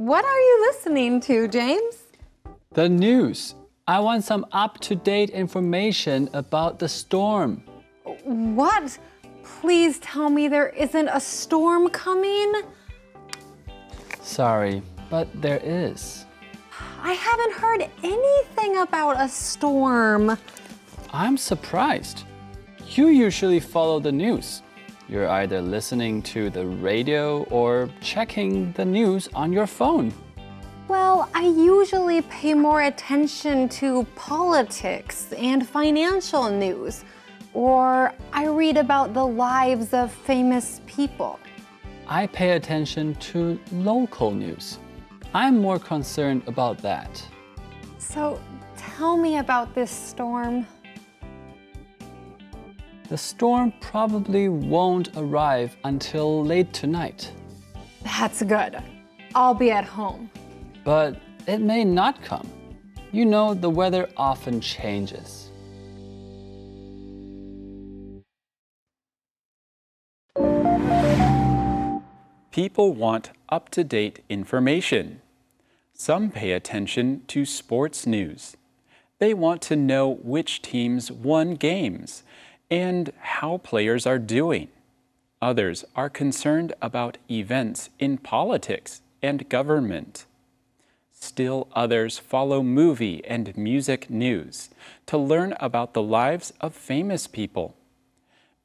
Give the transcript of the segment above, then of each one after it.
What are you listening to, James? The news. I want some up-to-date information about the storm. What? Please tell me there isn't a storm coming? Sorry, but there is. I haven't heard anything about a storm. I'm surprised. You usually follow the news. You're either listening to the radio or checking the news on your phone. Well, I usually pay more attention to politics and financial news, or I read about the lives of famous people. I pay attention to local news. I'm more concerned about that. So tell me about this storm. The storm probably won't arrive until late tonight. That's good. I'll be at home. But it may not come. You know, the weather often changes. People want up-to-date information. Some pay attention to sports news. They want to know which teams won games and how players are doing. Others are concerned about events in politics and government. Still others follow movie and music news to learn about the lives of famous people.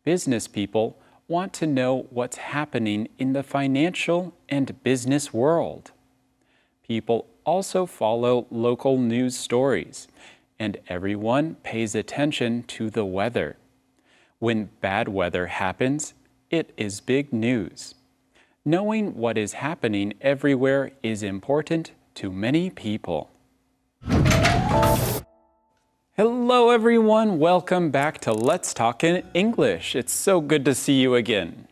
Business people want to know what's happening in the financial and business world. People also follow local news stories, and everyone pays attention to the weather. When bad weather happens, it is big news. Knowing what is happening everywhere is important to many people. Hello everyone, welcome back to Let's Talk in English. It's so good to see you again.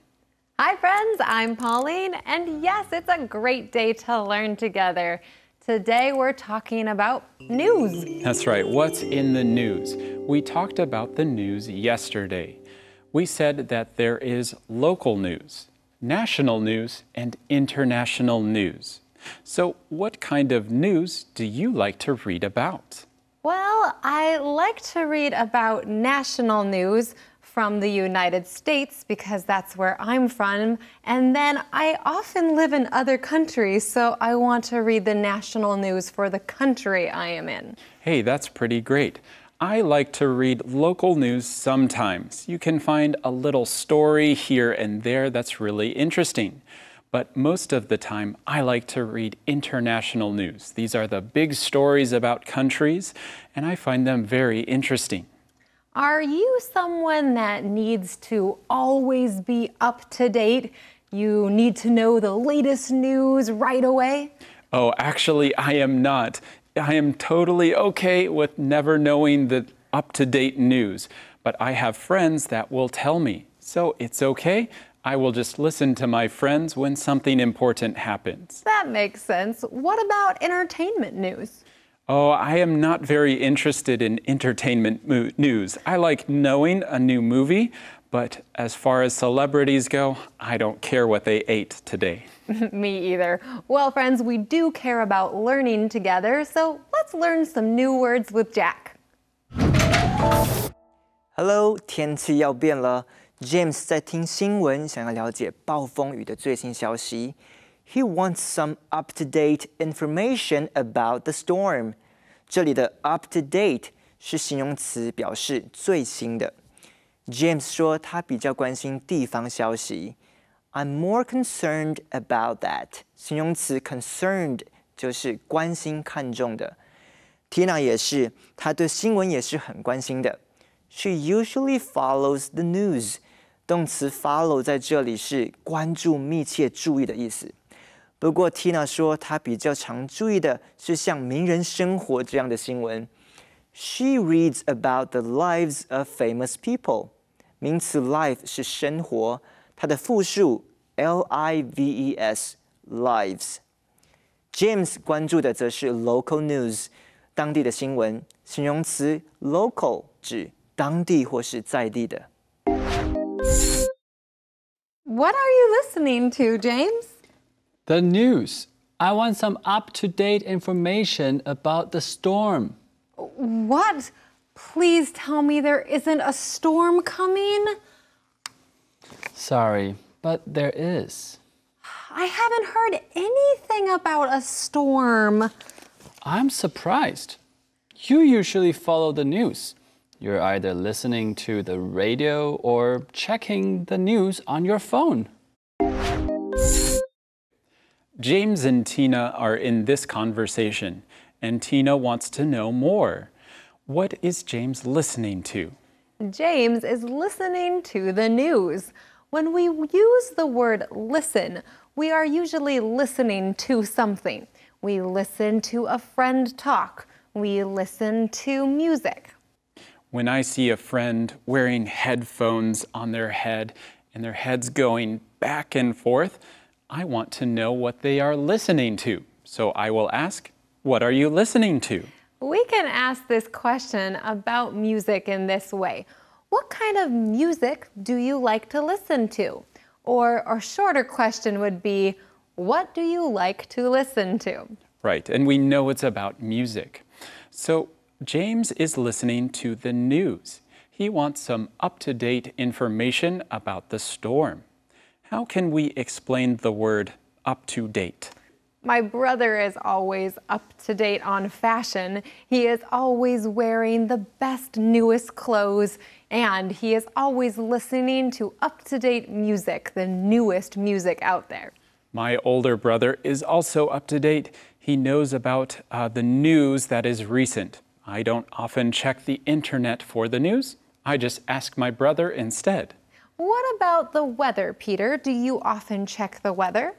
Hi friends, I'm Pauline, and yes, it's a great day to learn together. Today we're talking about news. That's right, what's in the news? We talked about the news yesterday. We said that there is local news, national news, and international news. So what kind of news do you like to read about? Well, I like to read about national news from the United States because that's where I'm from. And then I often live in other countries, so I want to read the national news for the country I am in. Hey, that's pretty great. I like to read local news sometimes. You can find a little story here and there that's really interesting. But most of the time, I like to read international news. These are the big stories about countries, and I find them very interesting. Are you someone that needs to always be up to date? You need to know the latest news right away? Oh, actually, I am not. I am totally okay with never knowing the up-to-date news, but I have friends that will tell me, so it's okay. I will just listen to my friends when something important happens. That makes sense. What about entertainment news? Oh, I am not very interested in entertainment news. I like knowing a new movie, but as far as celebrities go, I don't care what they ate today. Me either. Well, friends, we do care about learning together, so let's learn some new words with Jack. Hello， 天气要变了。James 在听新闻，想要了解暴风雨的最新消息。He wants some up-to-date information about the storm. 这里的 up-to-date 是形容词，表示最新的。James 说他比较关心地方消息。I'm more concerned about that. 形容词 concerned 就是关心、看重的。Tina 也是，她对新闻也是很关心的。She usually follows the news. 动词 follow 在这里是关注、密切注意的意思。不过 Tina 说她比较常注意的是像名人生活这样的新闻。She reads about the lives of famous people. 名词 life 是生活，它的复数 lives lives。James 关注的则是 local news， 当地的新闻。形容词 local 指当地或是在地的。What are you listening to, James? The news. I want some up-to-date information about the storm. What? Please tell me there isn't a storm coming? Sorry, but there is. I haven't heard anything about a storm. I'm surprised. You usually follow the news. You're either listening to the radio or checking the news on your phone. James and Tina are in this conversation, and Tina wants to know more. What is James listening to? James is listening to the news. When we use the word listen, we are usually listening to something. We listen to a friend talk. We listen to music. When I see a friend wearing headphones on their head and their head's going back and forth, I want to know what they are listening to. So I will ask, what are you listening to? We can ask this question about music in this way. What kind of music do you like to listen to? Or a shorter question would be, what do you like to listen to? Right, and we know it's about music. So James is listening to the news. He wants some up-to-date information about the storm. How can we explain the word up-to-date? My brother is always up to date on fashion. He is always wearing the best, newest clothes, and he is always listening to up-to-date music, the newest music out there. My older brother is also up to date. He knows about the news that is recent. I don't often check the internet for the news. I just ask my brother instead. What about the weather, Peter? Do you often check the weather?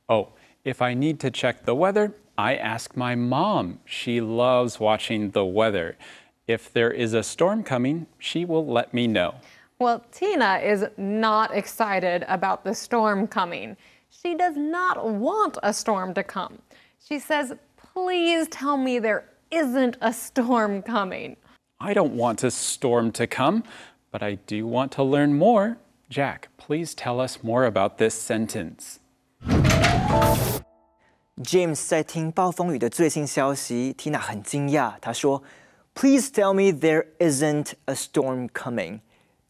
Oh, if I need to check the weather, I ask my mom. She loves watching the weather. If there is a storm coming, she will let me know. Well, Tina is not excited about the storm coming. She does not want a storm to come. She says, please tell me there isn't a storm coming. I don't want a storm to come, but I do want to learn more. Jack, please tell us more about this sentence. James 在听暴风雨的最新消息 ，Tina 很惊讶，她说 ：“Please tell me there isn't a storm coming。”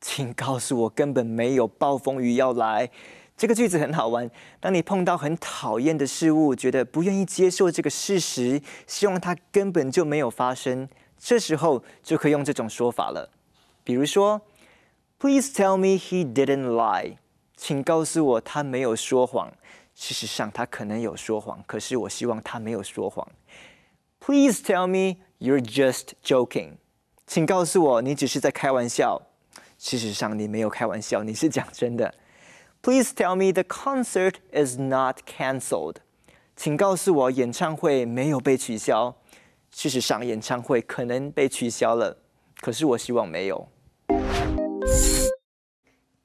请告诉我根本没有暴风雨要来。这个句子很好玩。当你碰到很讨厌的事物，觉得不愿意接受这个事实，希望它根本就没有发生，这时候就可以用这种说法了。比如说 ，Please tell me he didn't lie。请告诉我他没有说谎。事实上，他可能有说谎，可是我希望他没有说谎。Please tell me you're just joking。请告诉我你只是在开玩笑。事实上，你没有开玩笑，你是讲真的。Please tell me the concert is not cancelled。请告诉我演唱会没有被取消。事实上，演唱会可能被取消了，可是我希望没有。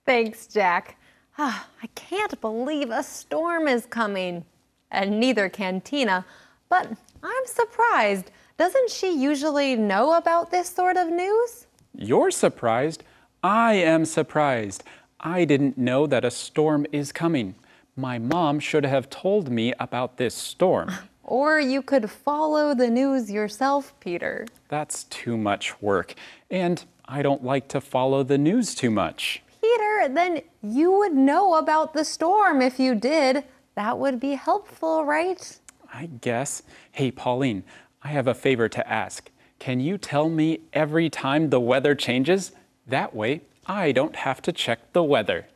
Thanks, Jack. I can't believe a storm is coming. And neither can Tina. But I'm surprised. Doesn't she usually know about this sort of news? You're surprised? I am surprised. I didn't know that a storm is coming. My mom should have told me about this storm. Or you could follow the news yourself, Peter. That's too much work. And I don't like to follow the news too much. Peter, then you would know about the storm if you did. That would be helpful, right? I guess. Hey, Pauline, I have a favor to ask. Can you tell me every time the weather changes? That way, I don't have to check the weather.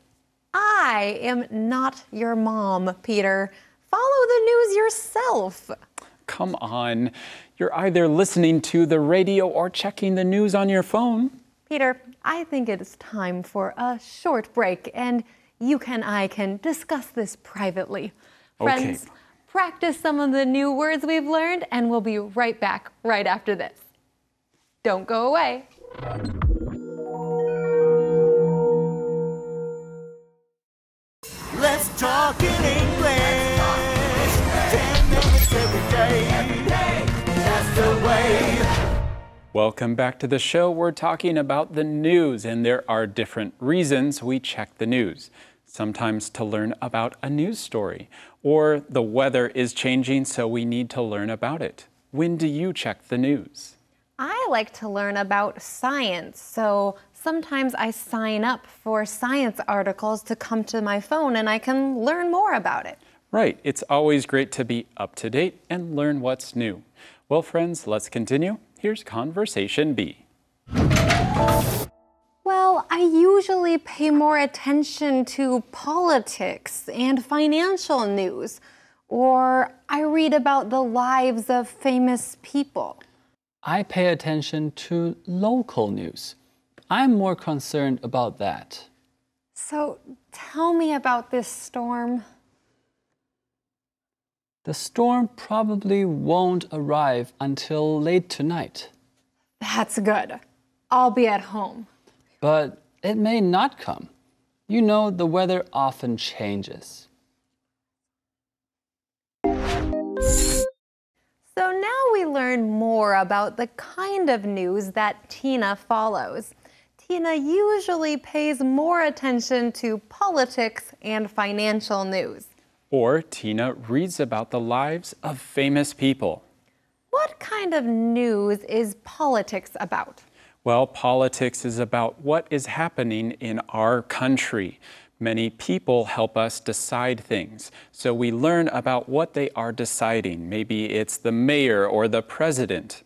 I am not your mom, Peter. Follow the news yourself. Come on. You're either listening to the radio or checking the news on your phone. Peter, I think it is time for a short break, and you and I can discuss this privately. Friends, Okay. practice some of the new words we've learned, and we'll be right back right after this. Don't go away. Let's talk in English. 10 minutes every day. That's the way. Welcome back to the show. We're talking about the news, and there are different reasons we check the news. sometimes to learn about a news story, or the weather is changing, so we need to learn about it. When do you check the news? I like to learn about science, so sometimes I sign up for science articles to come to my phone and I can learn more about it. Right, it's always great to be up to date and learn what's new. Well, friends, let's continue. Here's Conversation B. Well, I usually pay more attention to politics and financial news, or I read about the lives of famous people. I pay attention to local news. I'm more concerned about that. So tell me about this storm. The storm probably won't arrive until late tonight. That's good. I'll be at home. But it may not come. You know, the weather often changes. So now we learn more about the kind of news that Tina follows. Tina usually pays more attention to politics and financial news. Or Tina reads about the lives of famous people. What kind of news is politics about? Well, politics is about what is happening in our country. Many people help us decide things, so we learn about what they are deciding. Maybe it's the mayor or the president.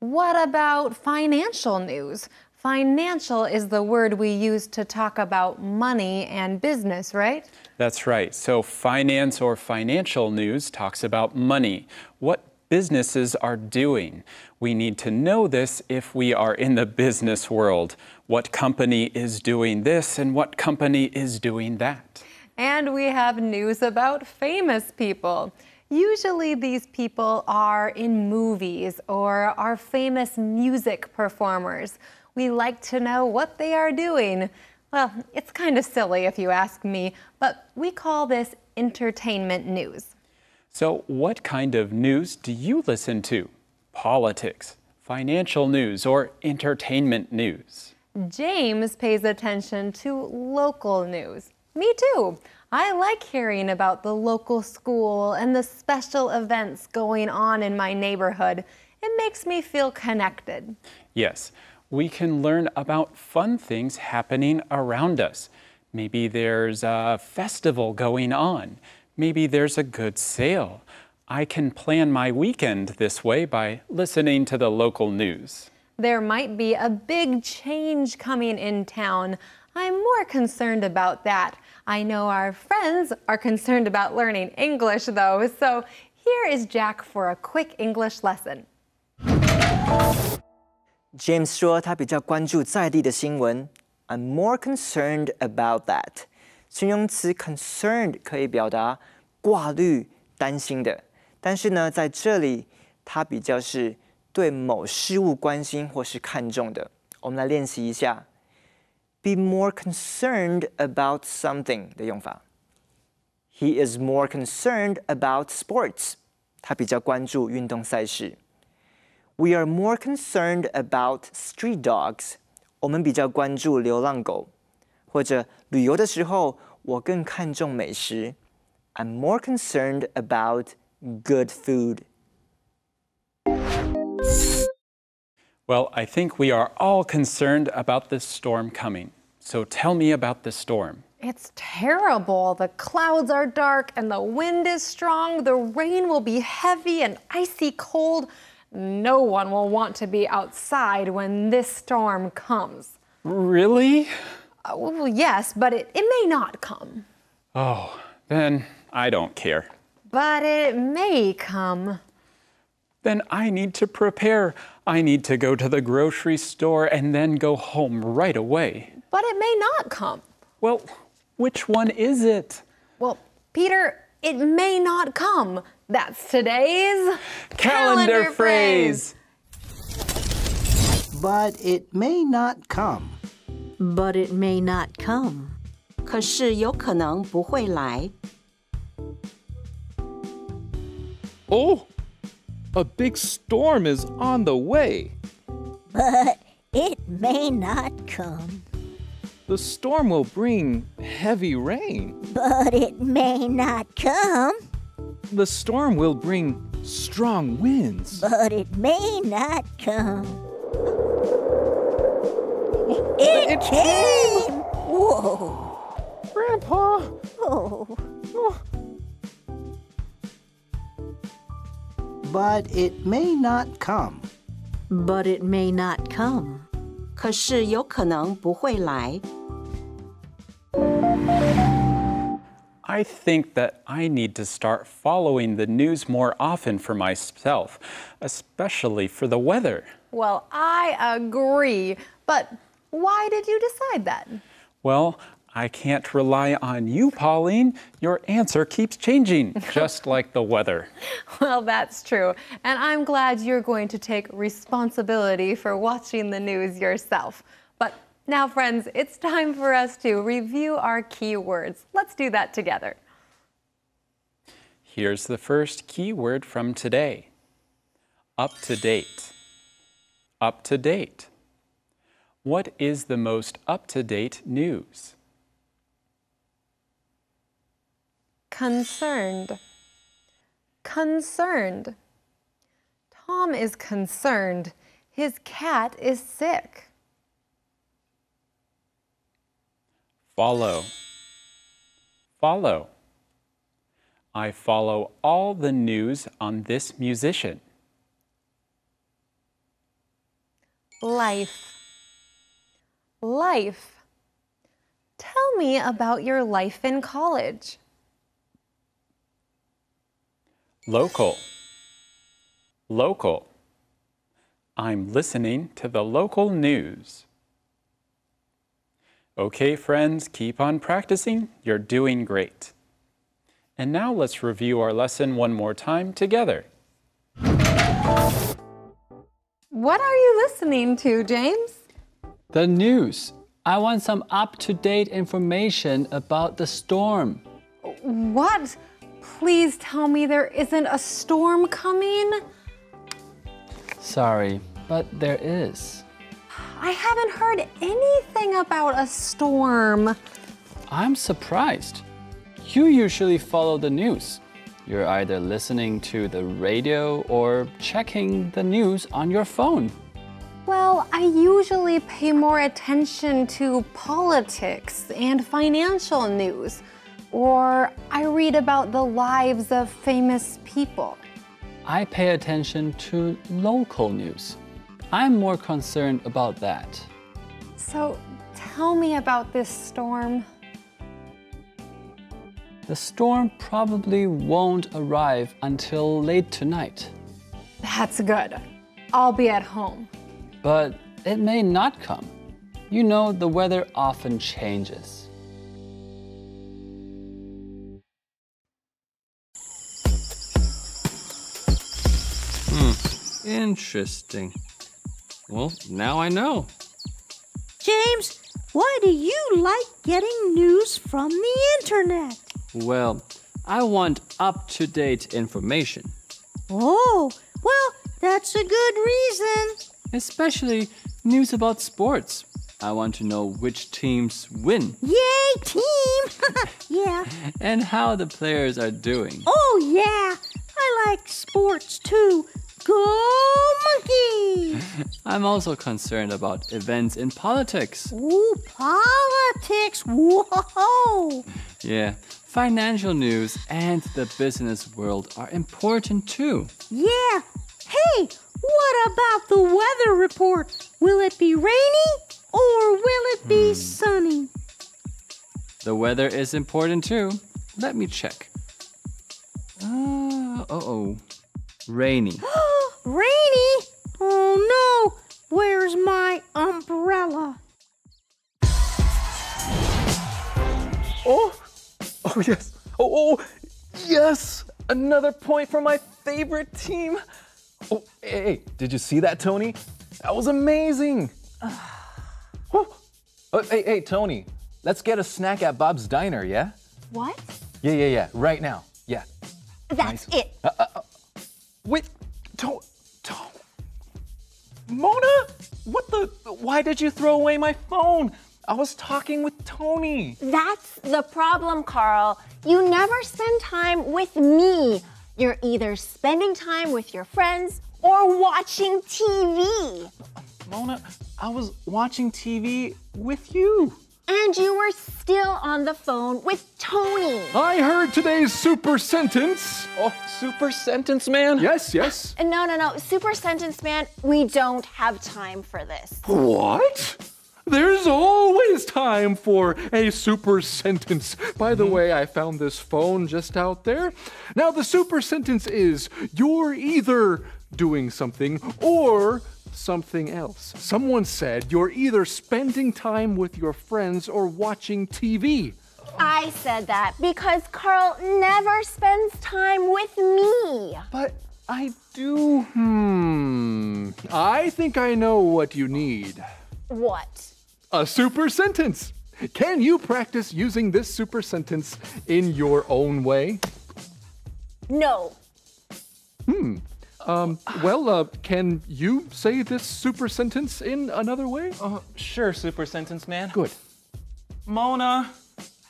What about financial news? Financial is the word we use to talk about money and business, right? That's right. So finance or financial news talks about money, what businesses are doing. We need to know this if we are in the business world. What company is doing this and what company is doing that? And we have news about famous people. Usually these people are in movies or are famous music performers. We like to know what they are doing. Well, it's kind of silly if you ask me, but we call this entertainment news. So what kind of news do you listen to? Politics, financial news, or entertainment news? James pays attention to local news. Me too. I like hearing about the local school and the special events going on in my neighborhood. It makes me feel connected. Yes, we can learn about fun things happening around us. Maybe there's a festival going on. Maybe there's a good sale. I can plan my weekend this way by listening to the local news. There might be a big change coming in town. I'm more concerned about that. I know our friends are concerned about learning English though, so here is Jack for a quick English lesson. James 说他比较关注在地的新闻。I'm more concerned about that. 形容词 concerned 可以表达挂虑、担心的，但是呢，在这里它比较是对某事物关心或是看重的。我们来练习一下 be more concerned about something 的用法。He is more concerned about sports. 他比较关注运动赛事。We are more concerned about street dogs. 我们比较关注流浪狗。或者旅游的时候，我更看重美食。I'm more concerned about good food. Well, I think we are all concerned about this storm coming. So tell me about the storm. It's terrible. The clouds are dark and the wind is strong. The rain will be heavy and icy cold. No one will want to be outside when this storm comes. Really? Well, yes, but it may not come. Oh, then I don't care. But it may come. Then I need to prepare. I need to go to the grocery store and then go home right away. But it may not come. Well, which one is it? Well, Peter, it may not come. That's today's Calendar phrase. But it may not come. But it may not come. 可是有可能不会来。 Oh, a big storm is on the way. But it may not come. The storm will bring heavy rain. But it may not come. The storm will bring strong winds. But it may not come. It came! Whoa! Grandpa! Oh. But it may not come. But it may not come. 可是有可能不会来。I think that I need to start following the news more often for myself, especially for the weather. Well, I agree. But why did you decide that? Well, I can't rely on you, Pauline. Your answer keeps changing, just like the weather. Well, that's true. And I'm glad you're going to take responsibility for watching the news yourself. But now, friends, it's time for us to review our key words. Let's do that together. Here's the first key word from today. Up to date. Up to date. What is the most up-to-date news? Concerned. Concerned. Tom is concerned. His cat is sick. Follow. Follow. I follow all the news on this musician. Life. Life. Tell me about your life in college. Local. Local. I'm listening to the local news. Okay, friends, keep on practicing. You're doing great. And now let's review our lesson one more time together. What are you listening to, James? The news. I want some up-to-date information about the storm. What? Please tell me there isn't a storm coming? Sorry, but there is. I haven't heard anything about a storm. I'm surprised. You usually follow the news. You're either listening to the radio or checking the news on your phone. Well, I usually pay more attention to politics and financial news, or I read about the lives of famous people. I pay attention to local news. I'm more concerned about that. So tell me about this storm. The storm probably won't arrive until late tonight. That's good. I'll be at home. But it may not come. You know, the weather often changes. Interesting. Well, now I know. James, why do you like getting news from the internet? Well, I want up-to-date information. Oh, well, that's a good reason. Especially news about sports. I want to know which teams win. Yay, team! Yeah. And how the players are doing. Oh, yeah. I like sports too. Go Monkeys! I'm also concerned about events in politics. Ooh, politics. Whoa! Yeah, financial news and the business world are important too. Yeah. Hey, what about the weather report? Will it be rainy or will it be sunny? The weather is important too. Let me check. Rainy. Rainy? Oh no! Where's my umbrella? Oh yes. Oh, yes. Another point for my favorite team. Oh, hey, did you see that, Tony? That was amazing. Hey, Tony, let's get a snack at Bob's Diner, yeah? What? Yeah, right now. Yeah. That's it. Wait, Mona? Why did you throw away my phone? I was talking with Tony. That's the problem, Carl. You never spend time with me. You're either spending time with your friends or watching TV. Mona, I was watching TV with you. And you were still on the phone with Tony. I heard today's super sentence. Oh, super sentence, man? Yes, yes. No. Super Sentence Man, we don't have time for this. What? There's always time for a super sentence. By the way, I found this phone just out there. Now, the super sentence is, you're either doing something or something else. Someone said you're either spending time with your friends or watching TV. I said that because Carl never spends time with me. But I do. I think I know what you need. What? A super sentence. Can you practice using this super sentence in your own way? No. Can you say this super sentence in another way? Sure, super sentence man. Good. Mona,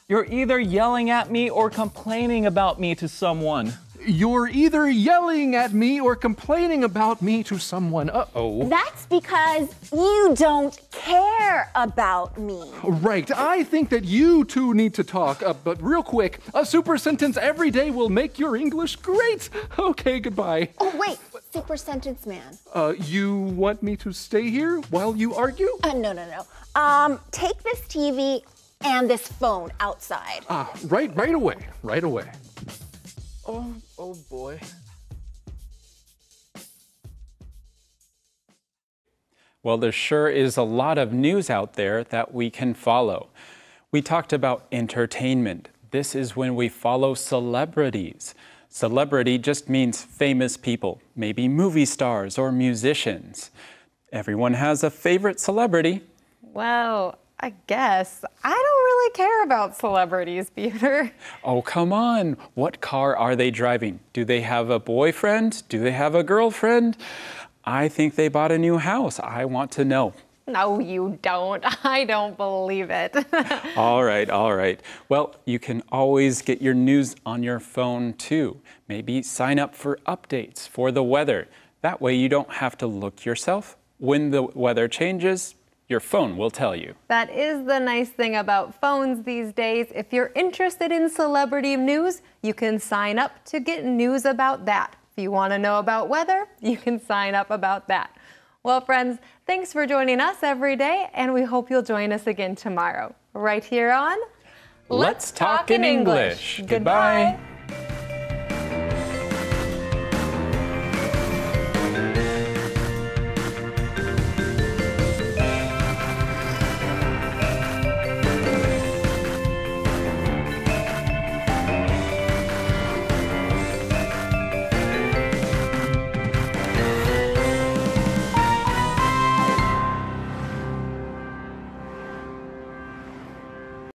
you're either yelling at me or complaining about me to someone. You're either yelling at me or complaining about me to someone. Uh-oh. That's because you don't care about me. Right. I think that you two need to talk, but real quick, a super sentence every day will make your English great. Okay, goodbye. Oh, wait. Super Sentence Man. You want me to stay here while you argue? No. Take this TV and this phone outside. Right away. Right away. Oh boy. Well, there sure is a lot of news out there that we can follow. We talked about entertainment. This is when we follow celebrities. Celebrity just means famous people, maybe movie stars or musicians. Everyone has a favorite celebrity. Well, I guess. I don't really care about celebrities, Peter. Oh, come on. What car are they driving? Do they have a boyfriend? Do they have a girlfriend? I think they bought a new house. I want to know. No, you don't. I don't believe it. All right. Well, you can always get your news on your phone too. Maybe sign up for updates for the weather. That way you don't have to look yourself. When the weather changes, your phone will tell you. That is the nice thing about phones these days. If you're interested in celebrity news, you can sign up to get news about that. If you want to know about weather, you can sign up about that. Well, friends, thanks for joining us every day, and we hope you'll join us again tomorrow, right here on Let's Talk in English. Goodbye.